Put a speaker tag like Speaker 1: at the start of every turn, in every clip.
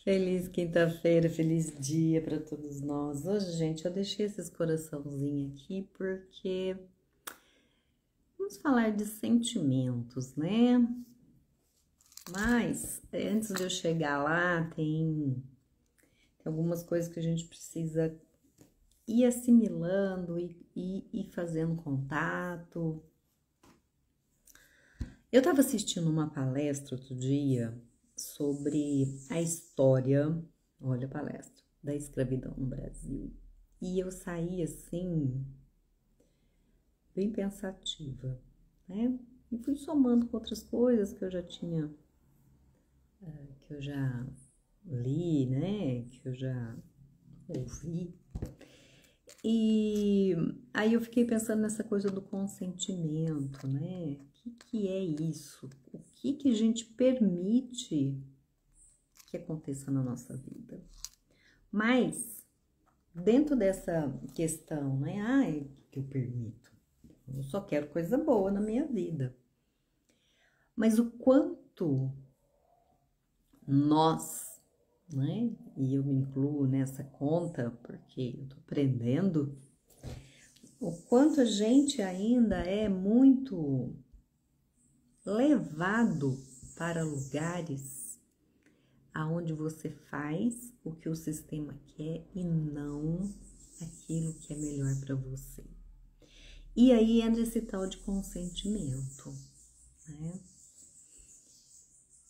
Speaker 1: Feliz quinta-feira, feliz dia para todos nós. Hoje, gente, eu deixei esses coraçãozinhos aqui porque vamos falar de sentimentos, né? Mas antes de eu chegar lá, tem algumas coisas que a gente precisa ir assimilando e fazendo contato. Eu estava assistindo uma palestra outro dia sobre a história, olha a palestra, da escravidão no Brasil. E eu saí assim, bem pensativa, né? E fui somando com outras coisas que eu já tinha, que eu já li, né? Que eu já ouvi. E aí eu fiquei pensando nessa coisa do consentimento, né? O que é isso? O que a gente permite que aconteça na nossa vida? Mas, dentro dessa questão, né? Ai, que eu permito? Eu só quero coisa boa na minha vida. Mas o quanto nós, né? E eu me incluo nessa conta porque eu tô aprendendo o quanto a gente ainda é muito levado para lugares aonde você faz o que o sistema quer e não aquilo que é melhor para você. E aí entra esse tal de consentimento, né?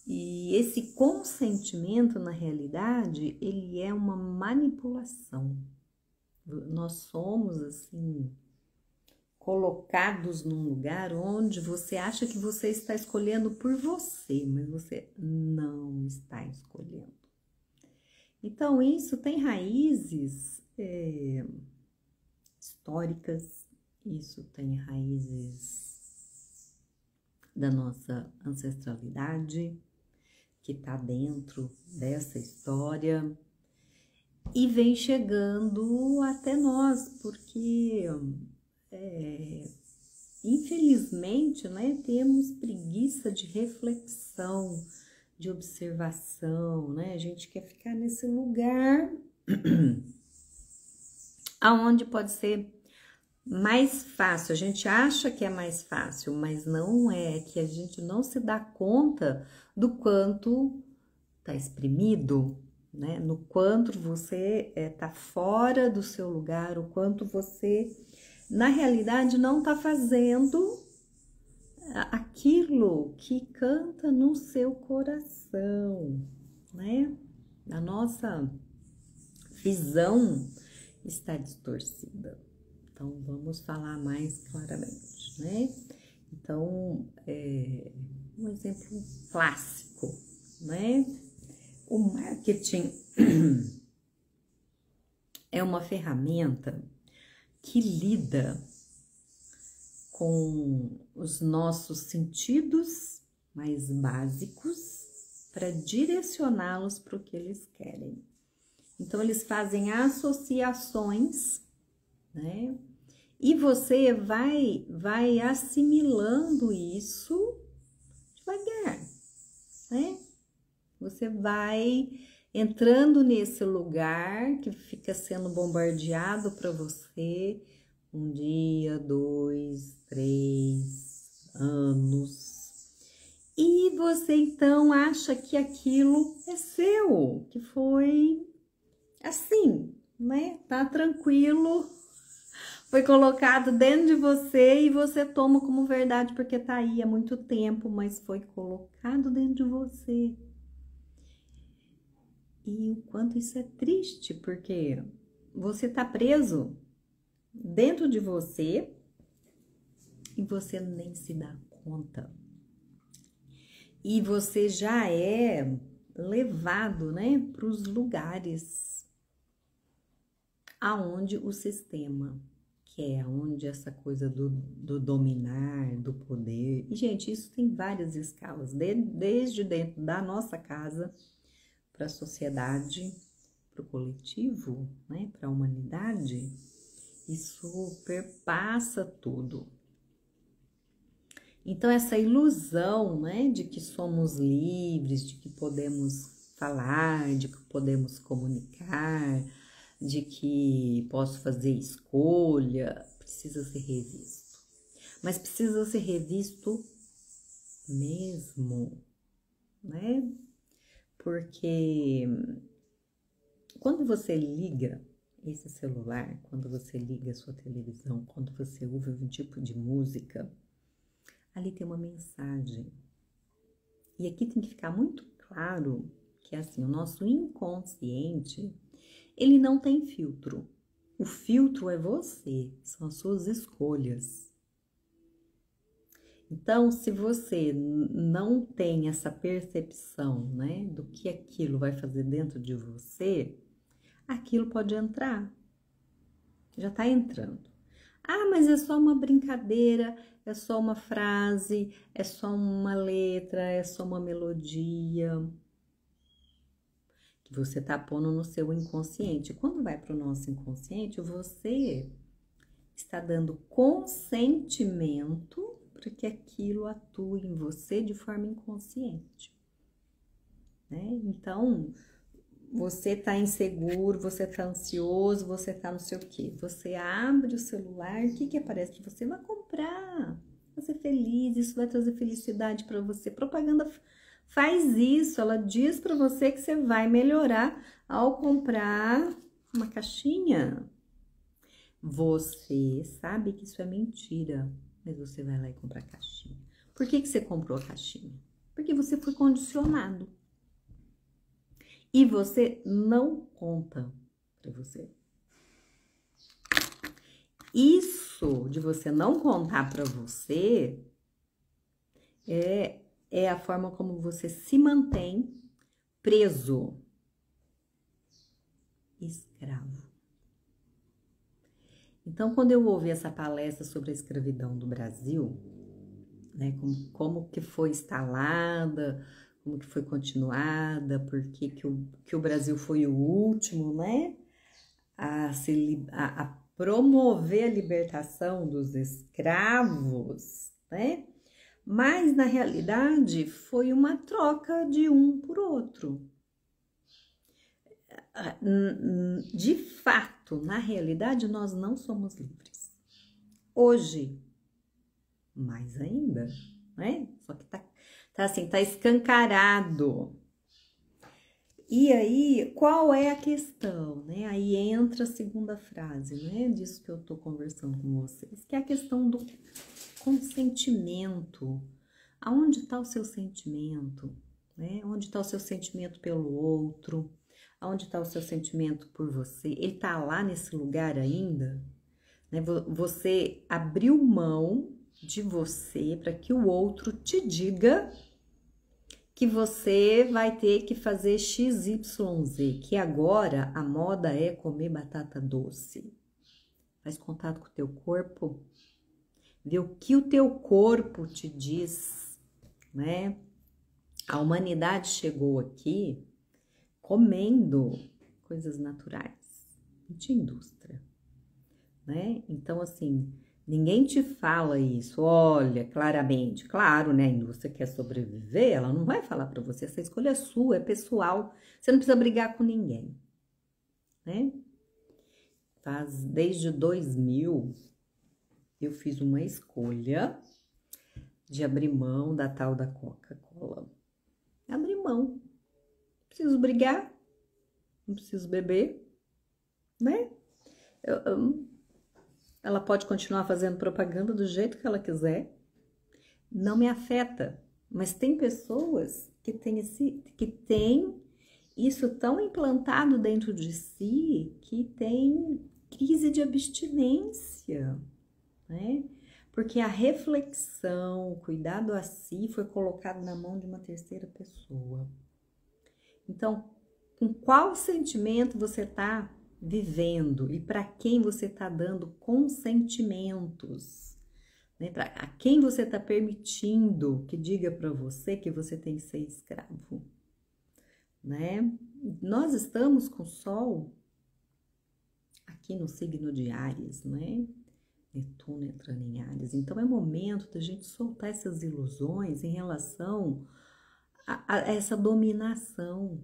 Speaker 1: E esse consentimento, na realidade, ele é uma manipulação. Nós somos, assim, colocados num lugar onde você acha que você está escolhendo por você, mas você não está escolhendo. Então, isso tem raízes históricas, isso tem raízes da nossa ancestralidade, que está dentro dessa história, e vem chegando até nós, porque infelizmente, né, temos preguiça de reflexão, de observação, né? A gente quer ficar nesse lugar aonde pode ser mais fácil. A gente acha que é mais fácil, mas não é, que a gente não se dá conta do quanto tá exprimido, né? No quanto você tá fora do seu lugar, o quanto você na realidade não tá fazendo aquilo que canta no seu coração, né? A nossa visão está distorcida. Então, vamos falar mais claramente, né? Então, um exemplo clássico, né? O marketing é uma ferramenta que lida com os nossos sentidos mais básicos para direcioná-los para o que eles querem. Então, eles fazem associações, né? E você vai assimilando isso devagar, né? Você vai entrando nesse lugar que fica sendo bombardeado para você 1 dia, 2, 3 anos. E você então acha que aquilo é seu, que foi assim, né? Tá tranquilo, foi colocado dentro de você e você toma como verdade porque tá aí há muito tempo, mas foi colocado dentro de você. E o quanto isso é triste, porque você tá preso dentro de você e você nem se dá conta. E você já é levado, né, para os lugares aonde o sistema quer, aonde essa coisa do dominar, do poder. E, gente, isso tem várias escalas, desde dentro da nossa casa, para a sociedade, para o coletivo, né, para a humanidade. Isso perpassa tudo. Então, essa ilusão, né, de que somos livres, de que podemos falar, de que podemos comunicar, de que posso fazer escolha, precisa ser revisto. Mas precisa ser revisto mesmo, né? Porque quando você liga esse celular, quando você liga a sua televisão, quando você ouve algum tipo de música, ali tem uma mensagem. E aqui tem que ficar muito claro que assim, o nosso inconsciente, ele não tem filtro. O filtro é você, são as suas escolhas. Então, se você não tem essa percepção, né, do que aquilo vai fazer dentro de você, aquilo pode entrar. Já tá entrando. Ah, mas é só uma brincadeira, é só uma frase, é só uma letra, é só uma melodia que você tá pondo no seu inconsciente. Quando vai para o nosso inconsciente, você está dando consentimento para que aquilo atue em você de forma inconsciente, né? Então, você tá inseguro, você tá ansioso, você tá não sei o quê. Você abre o celular, o que que aparece para você? Vai comprar, vai ser feliz, isso vai trazer felicidade para você. Propaganda faz isso, ela diz para você que você vai melhorar ao comprar uma caixinha. Você sabe que isso é mentira, mas você vai lá e compra a caixinha. Por que que você comprou a caixinha? Porque você foi condicionado. E você não conta para você. Isso de você não contar para você é a forma como você se mantém preso, escravo. Então, quando eu ouvi essa palestra sobre a escravidão do Brasil, né, como que foi instalada, como que foi continuada, porque que o Brasil foi o último, né, a promover a libertação dos escravos, né, mas na realidade foi uma troca de um por outro. De fato, na realidade, nós não somos livres. Hoje, mais ainda, né? Só que tá assim, tá escancarado. E aí, qual é a questão, né? Aí entra a segunda frase, né? Disso que eu tô conversando com vocês, que é a questão do consentimento. Aonde tá o seu sentimento, né? Onde tá o seu sentimento pelo outro? Aonde está o seu sentimento por você? Ele está lá nesse lugar ainda? Né? Você abriu mão de você para que o outro te diga que você vai ter que fazer XYZ, que agora a moda é comer batata doce. Faz contato com o teu corpo, vê o que o teu corpo te diz, né? A humanidade chegou aqui comendo coisas naturais, não tinha indústria, né? Então, assim, ninguém te fala isso, olha, claramente, claro, né? A indústria quer sobreviver, ela não vai falar para você, essa escolha é sua, é pessoal, você não precisa brigar com ninguém, né? Desde 2000, eu fiz uma escolha de abrir mão da tal da Coca-Cola. Abrir mão. Preciso brigar, não preciso beber, né? Ela pode continuar fazendo propaganda do jeito que ela quiser, não me afeta. Mas tem pessoas que têm isso tão implantado dentro de si que tem crise de abstinência, né? Porque a reflexão, o cuidado a si foi colocado na mão de uma terceira pessoa. Então, com qual sentimento você está vivendo e para quem você está dando consentimentos, né? A quem você está permitindo que diga para você que você tem que ser escravo, né? Nós estamos com o Sol aqui no signo de Áries, né? Netuno entrando em Áries. Então, é momento da gente soltar essas ilusões em relação a essa dominação,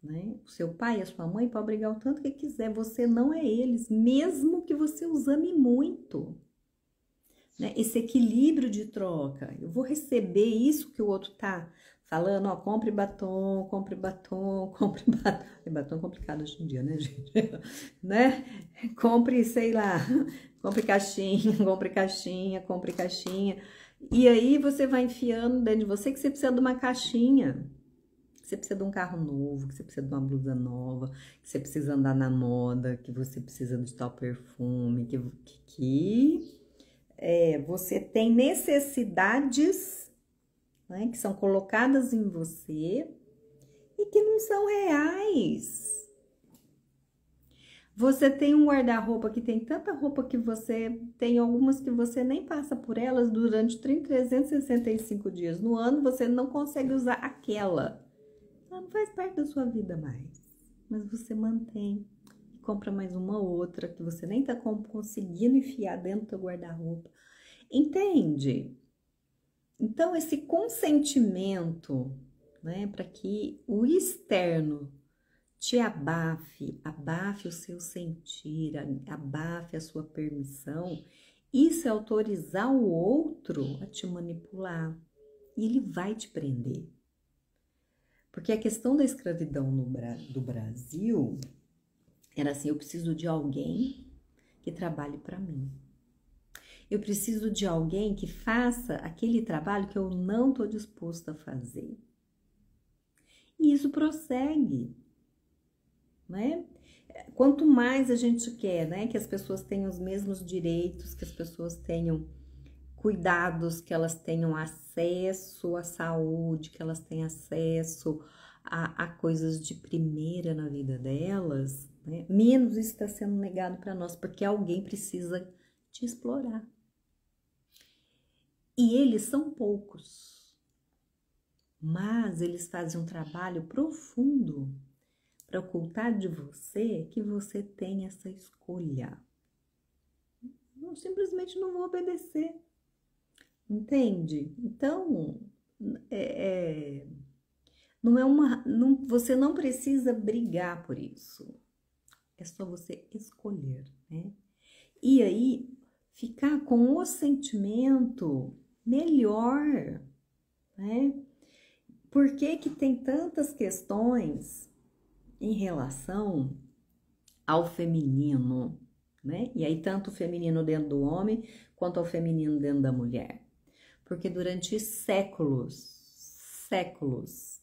Speaker 1: né? O seu pai e a sua mãe podem brigar o tanto que quiser, você não é eles, mesmo que você os ame muito. Né? Esse equilíbrio de troca, eu vou receber isso que o outro tá falando, ó, compre batom, compre batom, compre batom. E batom é complicado hoje em dia, né, gente? Né? Compre, sei lá, compre caixinha, compre caixinha, compre caixinha. E aí você vai enfiando dentro de você que você precisa de uma caixinha. Que você precisa de um carro novo, que você precisa de uma blusa nova, que você precisa andar na moda, que você precisa de tal perfume, você tem necessidades, né, que são colocadas em você e que não são reais. Você tem um guarda-roupa que tem tanta roupa que você tem algumas que você nem passa por elas durante 365 dias no ano, você não consegue usar aquela. Ela não faz parte da sua vida mais, mas você mantém. Compra mais uma outra que você nem tá conseguindo enfiar dentro do guarda-roupa. Entende? Então, esse consentimento, né, para que o externo te abafe o seu sentir, abafe a sua permissão, isso é autorizar o outro a te manipular. E ele vai te prender. Porque a questão da escravidão do Brasil era assim, eu preciso de alguém que trabalhe para mim. Eu preciso de alguém que faça aquele trabalho que eu não estou disposta a fazer. E isso prossegue, né? Quanto mais a gente quer, né, que as pessoas tenham os mesmos direitos, que as pessoas tenham cuidados, que elas tenham acesso à saúde, que elas tenham acesso a coisas de primeira na vida delas, né? Menos isso está sendo negado para nós, porque alguém precisa te explorar. E eles são poucos, mas eles fazem um trabalho profundo para ocultar de você que você tem essa escolha. Eu simplesmente não vou obedecer, entende? Então, você não precisa brigar por isso, é só você escolher, né? E aí, ficar com o sentimento melhor, né? Por que que tem tantas questões em relação ao feminino, né? E aí, tanto o feminino dentro do homem, quanto ao feminino dentro da mulher. Porque durante séculos,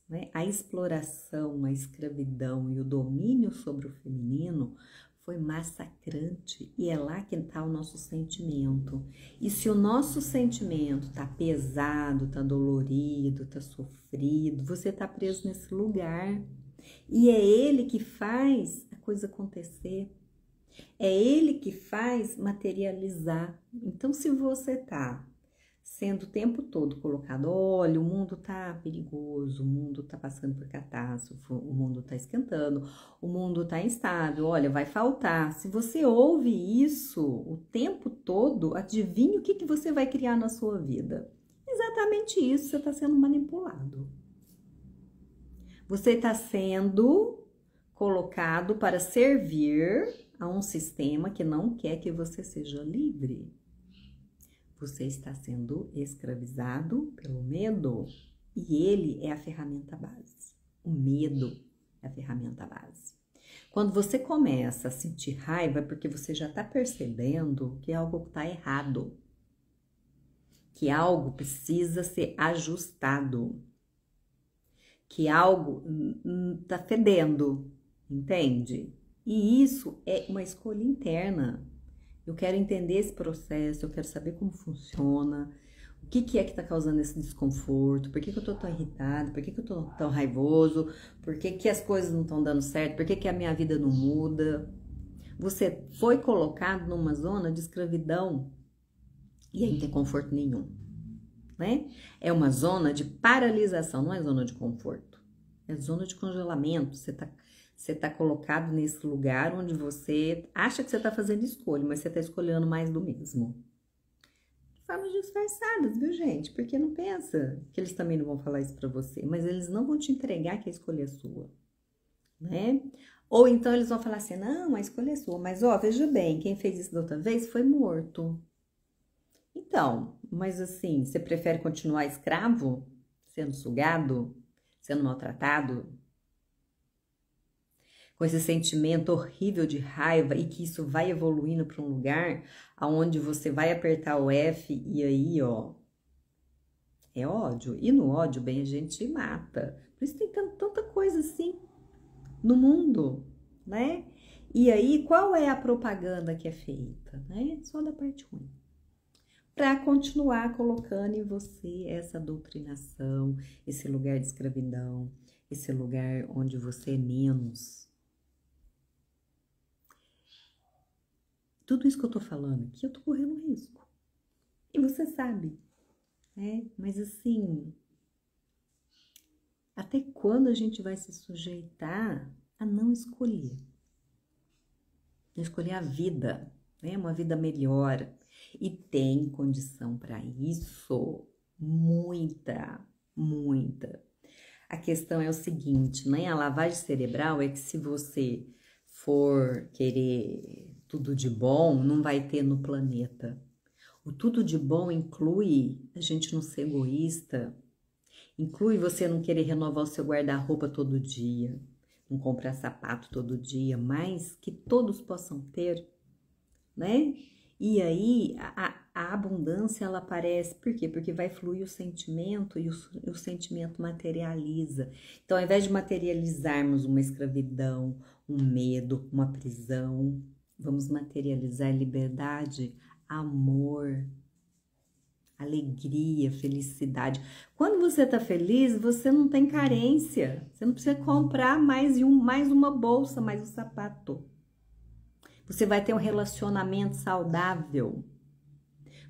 Speaker 1: né, a exploração, a escravidão e o domínio sobre o feminino foi massacrante, e é lá que está o nosso sentimento. E se o nosso sentimento tá pesado, tá dolorido, tá sofrido, você tá preso nesse lugar. E é ele que faz a coisa acontecer. É ele que faz materializar. Então, se você tá sendo o tempo todo colocado, olha, o mundo tá perigoso, o mundo tá passando por catástrofe, o mundo tá esquentando, o mundo tá instável, olha, vai faltar. Se você ouve isso o tempo todo, adivinha o que você vai criar na sua vida? Exatamente isso, você tá sendo manipulado. Você está sendo colocado para servir a um sistema que não quer que você seja livre. Você está sendo escravizado pelo medo, e ele é a ferramenta base. O medo é a ferramenta base. Quando você começa a sentir raiva, é porque você já está percebendo que algo está errado, que algo precisa ser ajustado, que algo está fedendo, entende? E isso é uma escolha interna. Eu quero entender esse processo, eu quero saber como funciona, o que é que está causando esse desconforto, por que eu estou tão irritada, por que eu estou tão raivoso, por que as coisas não estão dando certo, por que a minha vida não muda. Você foi colocado numa zona de escravidão e aí não tem conforto nenhum, né? É uma zona de paralisação, não é zona de conforto, é zona de congelamento. Você tá colocado nesse lugar onde você acha que você tá fazendo escolha, mas você tá escolhendo mais do mesmo. De formas disfarçadas, viu, gente? Porque não pensa que eles também não vão falar isso pra você, mas eles não vão te entregar que a escolha é sua. né? Ou então eles vão falar assim, não, a escolha é sua, mas ó, veja bem, quem fez isso da outra vez foi morto. Então, mas assim, você prefere continuar escravo, sendo sugado, sendo maltratado, com esse sentimento horrível de raiva e que isso vai evoluindo para um lugar aonde você vai apertar o F e aí, ó, é ódio. E no ódio, bem, a gente mata. Por isso tem tanta coisa assim no mundo, né? E aí, qual é a propaganda que é feita, né? Só da parte ruim. Para continuar colocando em você essa doutrinação, esse lugar de escravidão, esse lugar onde você é menos. Tudo isso que eu tô falando aqui, eu tô correndo risco. E você sabe, né? Mas assim, até quando a gente vai se sujeitar a não escolher? Não escolher a vida, né? Uma vida melhor. E tem condição para isso, muita, muita. A questão é o seguinte, né? A lavagem cerebral é que se você for querer tudo de bom, não vai ter no planeta. O tudo de bom inclui a gente não ser egoísta, inclui você não querer renovar o seu guarda-roupa todo dia, não comprar sapato todo dia, mas que todos possam ter, né? E aí a abundância ela aparece, por quê? Porque vai fluir o sentimento e o sentimento materializa. Então, ao invés de materializarmos uma escravidão, um medo, uma prisão, vamos materializar liberdade, amor, alegria, felicidade. Quando você está feliz, você não tem carência. Você não precisa comprar mais uma bolsa, mais um sapato. Você vai ter um relacionamento saudável.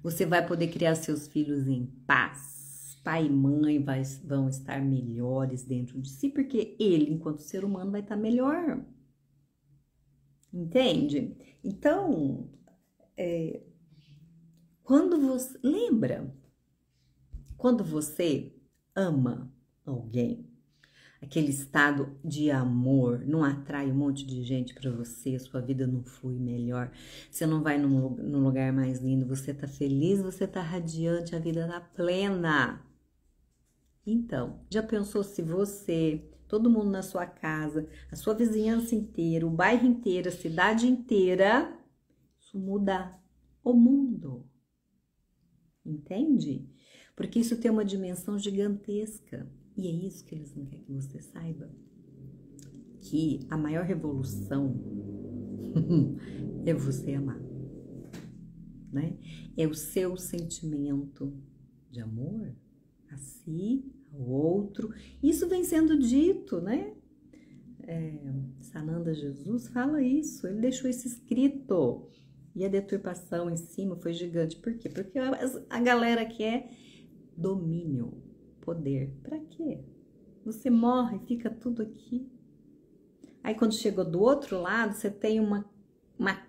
Speaker 1: Você vai poder criar seus filhos em paz. Pai e mãe vão estar melhores dentro de si, porque ele, enquanto ser humano, vai estar melhor. Entende? Então, quando você... Lembra? Quando você ama alguém, aquele estado de amor não atrai um monte de gente para você, sua vida não flui melhor, você não vai num lugar mais lindo, você tá feliz, você tá radiante, a vida tá plena. Então, já pensou se você, todo mundo na sua casa, a sua vizinhança inteira, o bairro inteiro, a cidade inteira, isso muda o mundo? Entende? Porque isso tem uma dimensão gigantesca. E é isso que eles não querem que você saiba. Que a maior revolução é você amar. Né? É o seu sentimento de amor a si, ao outro. Isso vem sendo dito, né? Sananda Jesus fala isso. Ele deixou isso escrito. E a deturpação em cima foi gigante. Por quê? Porque a galera quer domínio, poder. Pra quê? Você morre, fica tudo aqui. Aí quando chegou do outro lado, você tem uma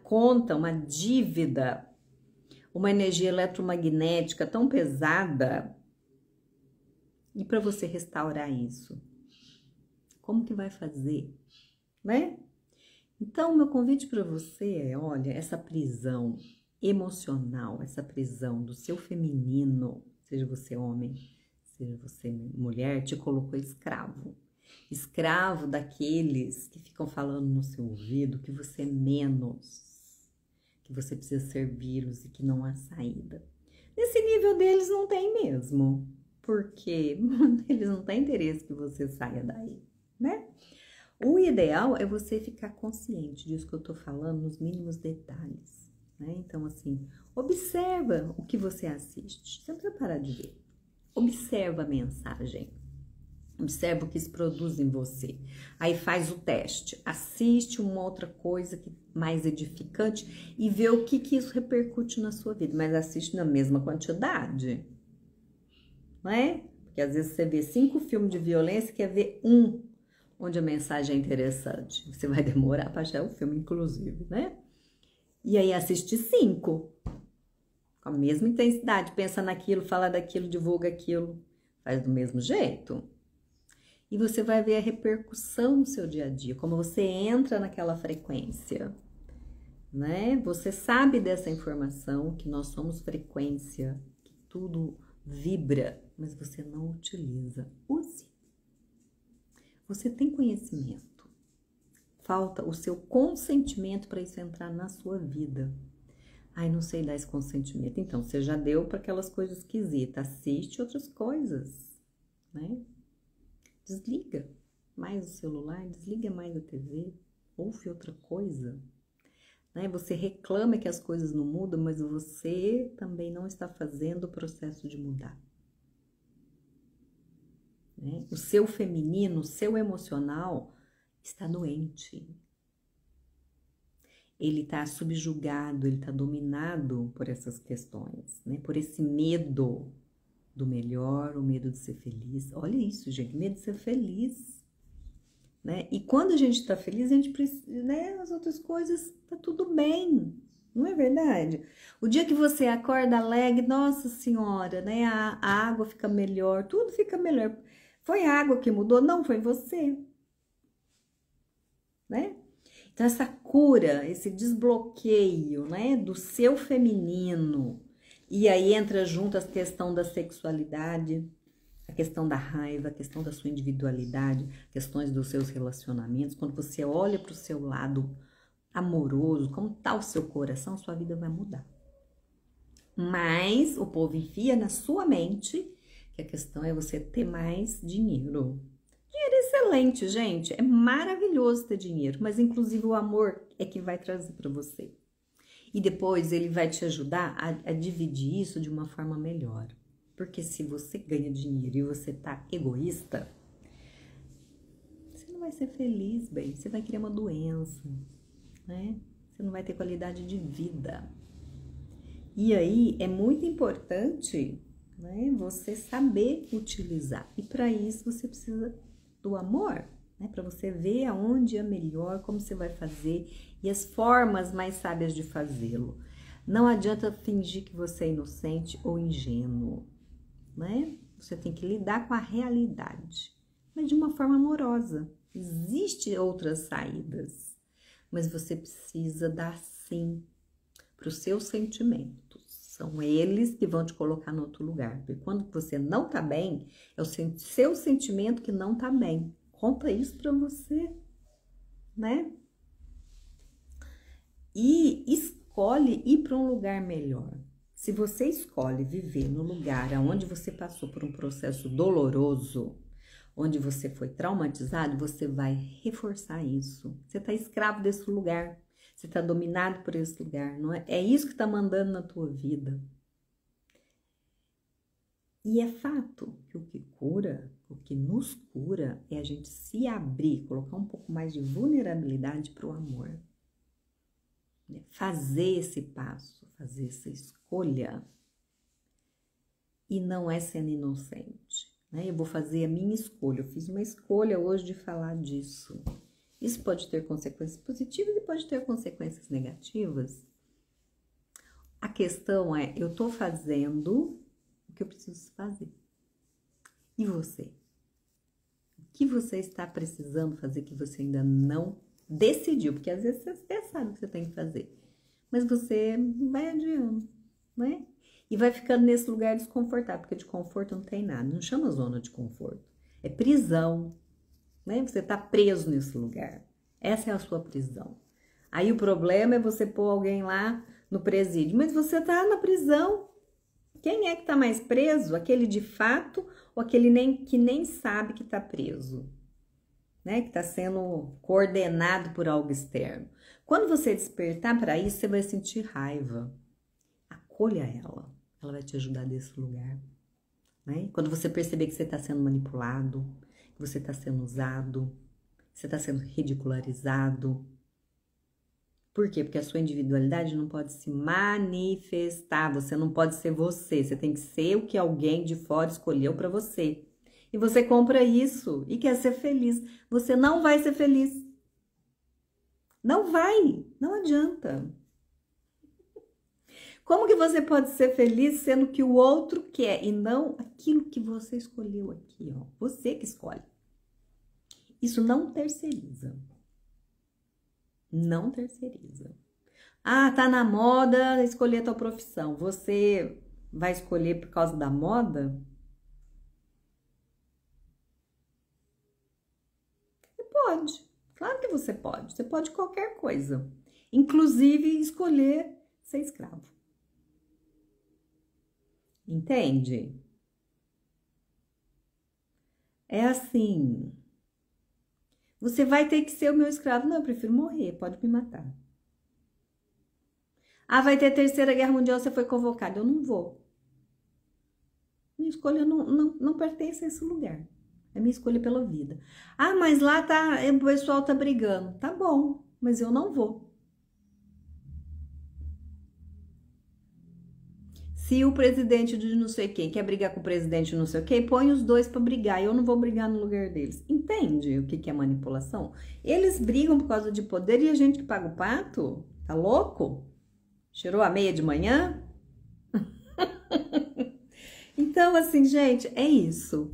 Speaker 1: conta, uma dívida, uma energia eletromagnética tão pesada. E para você restaurar isso, como que vai fazer? Né? Então, meu convite para você é, olha, essa prisão emocional, essa prisão do seu feminino, seja você homem, seja você mulher, te colocou escravo. Escravo daqueles que ficam falando no seu ouvido que você é menos, que você precisa servi-los e que não há saída. Nesse nível deles não tem mesmo, porque eles não têm interesse que você saia daí, né? O ideal é você ficar consciente disso que eu tô falando nos mínimos detalhes, né? Então, assim, observa o que você assiste, você não precisa parar de ver. Observa a mensagem, observa o que se produz em você. Aí faz o teste, assiste uma outra coisa mais edificante e vê o que isso repercute na sua vida, mas assiste na mesma quantidade, não é? Porque às vezes você vê 5 filmes de violência e quer ver um onde a mensagem é interessante. Você vai demorar para achar o filme, inclusive, né? E aí assiste 5, com a mesma intensidade, pensa naquilo, fala daquilo, divulga aquilo, faz do mesmo jeito. E você vai ver a repercussão no seu dia a dia, como você entra naquela frequência, né? Você sabe dessa informação, que nós somos frequência, que tudo vibra, mas você não utiliza. Use. Você tem conhecimento. Falta o seu consentimento para isso entrar na sua vida. Ai, não sei dar esse consentimento. Então, você já deu para aquelas coisas esquisitas. Assiste outras coisas, né? Desliga mais o celular, desliga mais a TV, ouve outra coisa. Né? Você reclama que as coisas não mudam, mas você também não está fazendo o processo de mudar. Né? O seu feminino, o seu emocional está doente. Ele está subjugado, ele está dominado por essas questões, né? Por esse medo do melhor, o medo de ser feliz. Olha isso, gente, medo de ser feliz, né? E quando a gente tá feliz, a gente precisa, né? As outras coisas, tá tudo bem, não é verdade? O dia que você acorda alegre, nossa senhora, né? A água fica melhor, tudo fica melhor. Foi a água que mudou? Não, foi você, né? Então, essa cura, esse desbloqueio, né? Do seu feminino. E aí entra junto a questão da sexualidade, a questão da raiva, a questão da sua individualidade, questões dos seus relacionamentos. Quando você olha para o seu lado amoroso, como está o seu coração, sua vida vai mudar. Mas o povo enfia na sua mente que a questão é você ter mais dinheiro. Dinheiro é excelente, gente. É maravilhoso ter dinheiro, mas inclusive o amor é que vai trazer para você. E depois ele vai te ajudar a dividir isso de uma forma melhor. Porque se você ganha dinheiro e você tá egoísta, você não vai ser feliz, bem. Você vai criar uma doença, né? Você não vai ter qualidade de vida. E aí é muito importante, né, você saber utilizar. E para isso você precisa do amor, né? Para você ver aonde é melhor, como você vai fazer e as formas mais sábias de fazê-lo. Não adianta fingir que você é inocente ou ingênuo, né? Você tem que lidar com a realidade, mas de uma forma amorosa. Existem outras saídas, mas você precisa dar sim para os seus sentimentos. São eles que vão te colocar no outro lugar. Porque quando você não tá bem, é o seu sentimento que não tá bem. Conta isso para você, né? E escolhe ir para um lugar melhor. Se você escolhe viver no lugar onde você passou por um processo doloroso, onde você foi traumatizado, você vai reforçar isso. Você está escravo desse lugar. Você está dominado por esse lugar, não é? É isso que está mandando na tua vida. E é fato que o que cura, o que nos cura, é a gente se abrir, colocar um pouco mais de vulnerabilidade para o amor. Fazer esse passo, fazer essa escolha. E não é sendo inocente, né? Eu vou fazer a minha escolha. Eu fiz uma escolha hoje de falar disso. Isso pode ter consequências positivas e pode ter consequências negativas. A questão é, eu tô fazendo o que eu preciso fazer. E você? O que você está precisando fazer que você ainda não decidiu? Porque às vezes você até sabe o que você tem que fazer. Mas você vai adiando, né? E vai ficando nesse lugar desconfortável, porque de conforto não tem nada. Não chama zona de conforto. É prisão. Né? Você está preso nesse lugar. Essa é a sua prisão. Aí o problema é você pôr alguém lá no presídio. Mas você está na prisão. Quem é que está mais preso? Aquele de fato ou aquele que nem sabe que está preso? Né? Que está sendo coordenado por algo externo. Quando você despertar para isso, você vai sentir raiva. Acolha ela. Ela vai te ajudar desse lugar. Né? Quando você perceber que você está sendo manipulado, você está sendo usado, você está sendo ridicularizado. Por quê? Porque a sua individualidade não pode se manifestar, você não pode ser você, você tem que ser o que alguém de fora escolheu para você. E você compra isso e quer ser feliz. Você não vai ser feliz. Não vai, não adianta. Como que você pode ser feliz sendo que o outro quer e não aquilo que você escolheu aqui, ó? Você que escolhe. Isso não terceiriza. Não terceiriza. Ah, tá na moda escolher a tua profissão. Você vai escolher por causa da moda? Você pode. Claro que você pode. Você pode qualquer coisa. Inclusive escolher ser escravo. Entende? É assim. Você vai ter que ser o meu escravo. Não, eu prefiro morrer. Pode me matar. Ah, vai ter Terceira Guerra Mundial, você foi convocado. Eu não vou. Minha escolha não pertence a esse lugar. É minha escolha pela vida. Ah, mas lá tá, o pessoal tá brigando. Tá bom, mas eu não vou. Se o presidente de não sei quem quer brigar com o presidente de não sei quem, põe os dois pra brigar. Eu não vou brigar no lugar deles. Entende o que é manipulação? Eles brigam por causa de poder e a gente que paga o pato? Tá louco? Cheirou a meia de manhã? Então, assim, gente, é isso.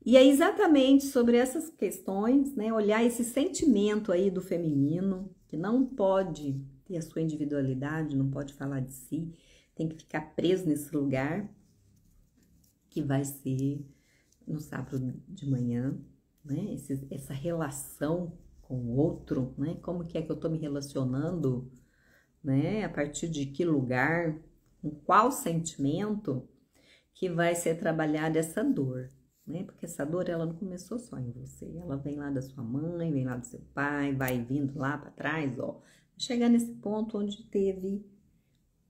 Speaker 1: E é exatamente sobre essas questões, né? Olhar esse sentimento aí do feminino, que não pode ter a sua individualidade, não pode falar de si, tem que ficar preso nesse lugar, que vai ser no sábado de manhã, né? Essa relação com o outro, né? Como que é que eu tô me relacionando, né? A partir de que lugar, com qual sentimento que vai ser trabalhada essa dor, né? Porque essa dor, ela não começou só em você, ela vem lá da sua mãe, vem lá do seu pai, vai vindo lá para trás, ó. Chegar nesse ponto onde teve,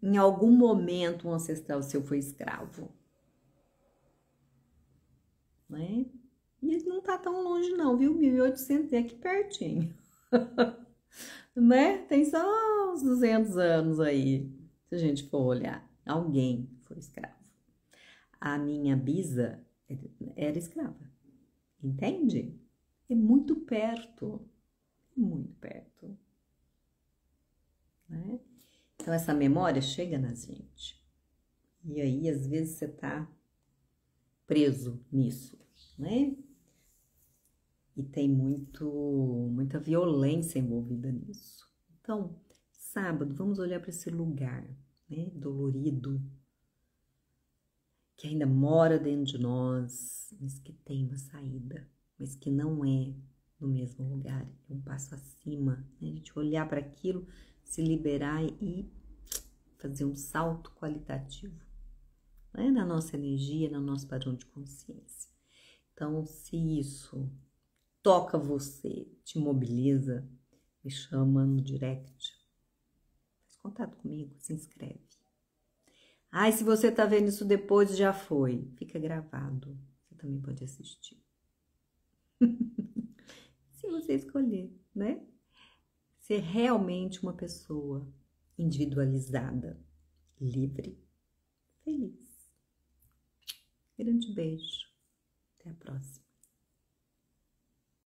Speaker 1: em algum momento, um ancestral seu foi escravo, né? E ele não tá tão longe não, viu? 1800 é aqui pertinho, né? Tem só uns 200 anos aí, se a gente for olhar. Alguém foi escravo. A minha bisa era escrava, entende? É muito perto, né? Então, essa memória chega na gente. E aí, às vezes, você tá preso nisso, né? E tem muita violência envolvida nisso. Então, sábado, vamos olhar para esse lugar, né? Dolorido, que ainda mora dentro de nós, mas que tem uma saída, mas que não é no mesmo lugar, é um passo acima, né? A gente olhar para aquilo, se liberar e fazer um salto qualitativo, né? Na nossa energia, no nosso padrão de consciência. Então, se isso toca você, te mobiliza, me chama no direct, faz contato comigo, se inscreve. Ai, se você tá vendo isso depois, já foi. Fica gravado. Você também pode assistir. Se você escolher, né? Ser realmente uma pessoa individualizada, livre, feliz. Grande beijo. Até a próxima.